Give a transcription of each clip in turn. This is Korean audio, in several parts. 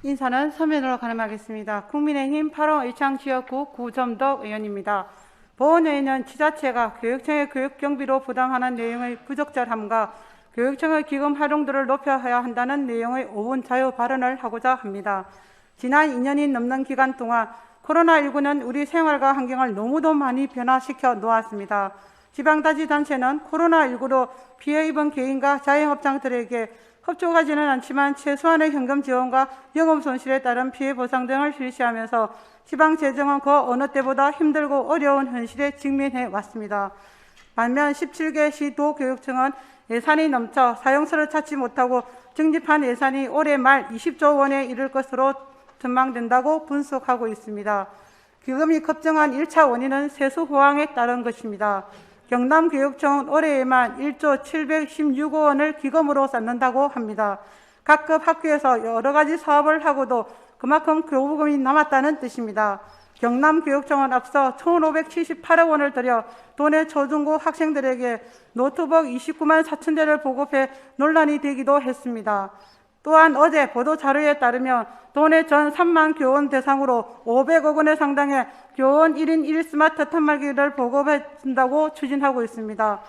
인사는 서면으로 가름하겠습니다. 국민의힘 8호 의창지역구 구점덕 의원입니다. 보훈회의는 지자체가 교육청의 교육경비로 부담하는 내용의 부적절함과 교육청의 기금 활용도를 높여야 한다는 내용의 오분 자유 발언을 하고자 합니다. 지난 2년이 넘는 기간 동안 코로나19는 우리 생활과 환경을 너무도 많이 변화시켜 놓았습니다. 지방자치단체는 코로나19로 피해 입은 개인과 자영업장들에게 협조하지는 않지만 최소한의 현금 지원과 영업 손실에 따른 피해 보상 등을 실시하면서 지방재정은 그 어느 때보다 힘들고 어려운 현실에 직면해 왔습니다. 반면 17개 시도교육청은 예산이 넘쳐 사용처를 찾지 못하고 증집한 예산이 올해 말 20조 원에 이를 것으로 전망된다고 분석하고 있습니다. 기금이 급증한 1차 원인은 세수 호황에 따른 것입니다. 경남교육청은 올해에만 1조 716억 원을 기금으로 쌓는다고 합니다. 각급 학교에서 여러 가지 사업을 하고도 그만큼 교부금이 남았다는 뜻입니다. 경남교육청은 앞서 1,578억 원을 들여 도내 초중고 학생들에게 노트북 29만 4천 대를 보급해 논란이 되기도 했습니다. 또한 어제 보도자료에 따르면 도내 전 3만 교원 대상으로 500억 원에 상당의 교원 1인 1 스마트 단말기를 보급해준다고 추진하고 있습니다.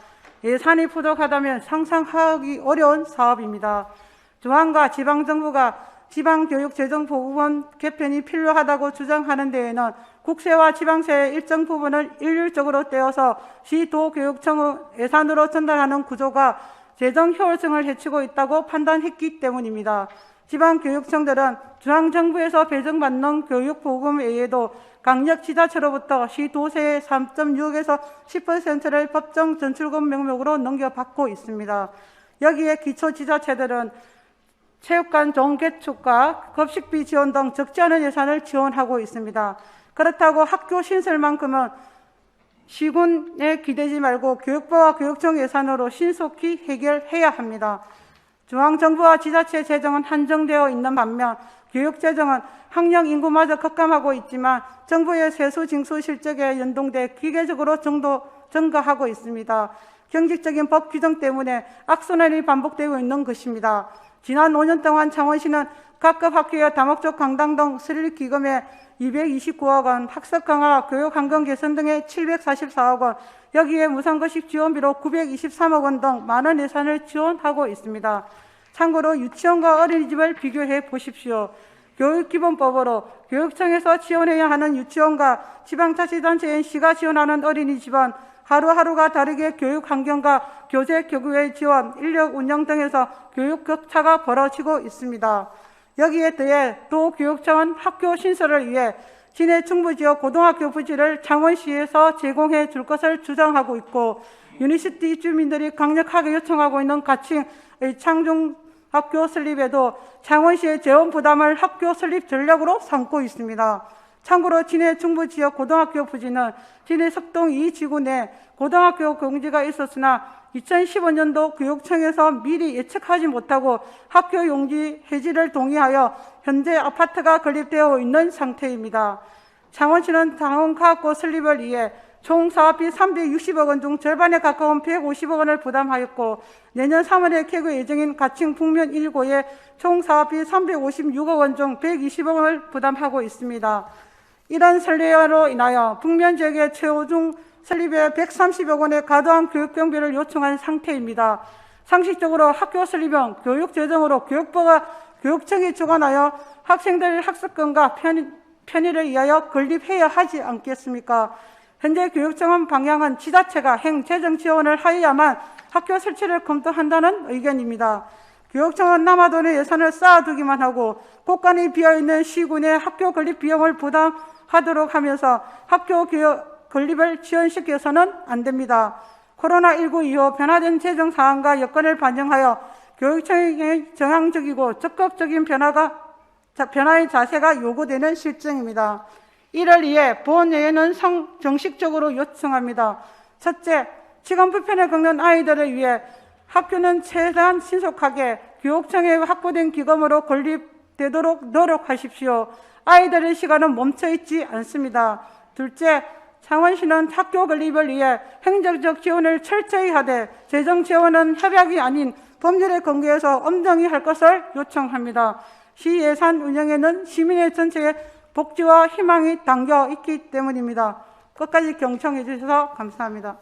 예산이 부족하다면 상상하기 어려운 사업입니다. 중앙과 지방정부가 지방교육재정보급원 개편이 필요하다고 주장하는 데에는 국세와 지방세의 일정 부분을 일률적으로 떼어서 시도교육청 예산으로 전달하는 구조가 재정 효율성을 해치고 있다고 판단했기 때문입니다. 지방교육청들은 중앙정부에서 배정받는 교육보금 외에도 강력지자체로부터 시도세의 3.6에서 10%를 법정 전출금 명목으로 넘겨받고 있습니다. 여기에 기초지자체들은 체육관 종개축과 급식비 지원 등 적지 않은 예산을 지원하고 있습니다. 그렇다고 학교 신설만큼은 시군에 기대지 말고 교육부와 교육청 예산으로 신속히 해결해야 합니다. 중앙정부와 지자체 재정은 한정되어 있는 반면 교육재정은 학령 인구마저 급감하고 있지만 정부의 세수 징수 실적에 연동돼 기계적으로 증가하고 있습니다. 경직적인 법 규정 때문에 악순환이 반복되고 있는 것입니다. 지난 5년 동안 창원시는 각급 학교의 다목적 강당 등 설립기금에 229억 원, 학습 강화, 교육 환경 개선 등에 744억 원, 여기에 무상급식 지원비로 923억 원 등 많은 예산을 지원하고 있습니다. 참고로 유치원과 어린이집을 비교해 보십시오. 교육기본법으로 교육청에서 지원해야 하는 유치원과 지방자치단체인 시가 지원하는 어린이집은 하루하루가 다르게 교육 환경과 교재 교구의 지원, 인력 운영 등에서 교육 격차가 벌어지고 있습니다. 여기에 더해 도교육청은 학교 신설을 위해 진해 충북지역 고등학교 부지를 창원시에서 제공해 줄 것을 주장하고 있고 유니시티 주민들이 강력하게 요청하고 있는 가칭의 창중학교 설립에도 창원시의 재원 부담을 학교 설립 전략으로 삼고 있습니다. 참고로 진해 충북지역 고등학교 부지는 진해 석동 2지구 내 고등학교 공지가 있었으나 2015년도 교육청에서 미리 예측하지 못하고 학교 용지 해지를 동의하여 현재 아파트가 건립되어 있는 상태입니다. 창원시는 창원과학고 설립을 위해 총 사업비 360억 원 중 절반에 가까운 150억 원을 부담하였고 내년 3월에 개교 예정인 가칭 북면 1고에 총 사업비 356억 원 중 120억 원을 부담하고 있습니다. 이런 선례로 인하여 북면 지역의 최우중 설립에 130억 원의 과도한 교육경비를 요청한 상태입니다. 상식적으로 학교 설립은 교육재정으로 교육부가 교육청에 주관하여 학생들 학습권과 편의를 위하여 건립해야 하지 않겠습니까? 현재 교육청은 방향은 지자체가 행재정 지원을 하여야만 학교 설치를 검토한다는 의견입니다. 교육청은 남아돈의 예산을 쌓아두기만 하고 곳간이 비어있는 시군의 학교 건립 비용을 부담하도록 하면서 학교 건립을 지연시켜서는 안 됩니다. 코로나19 이후 변화된 재정 사안과 여건을 반영하여 교육청의 정향적이고 적극적인 변화의 자세가 요구되는 실정입니다. 이를 위해 보훈회의는 정식적으로 요청합니다. 첫째, 지금 불편을 겪는 아이들을 위해 학교는 최대한 신속하게 교육청에 확보된 기금으로 건립되도록 노력하십시오. 아이들의 시간은 멈춰있지 않습니다. 둘째, 창원시는 학교 건립을 위해 행정적 지원을 철저히 하되 재정 지원은 협약이 아닌 법률에 근거해서 엄정히 할 것을 요청합니다. 시 예산 운영에는 시민의 전체의 복지와 희망이 담겨 있기 때문입니다. 끝까지 경청해 주셔서 감사합니다.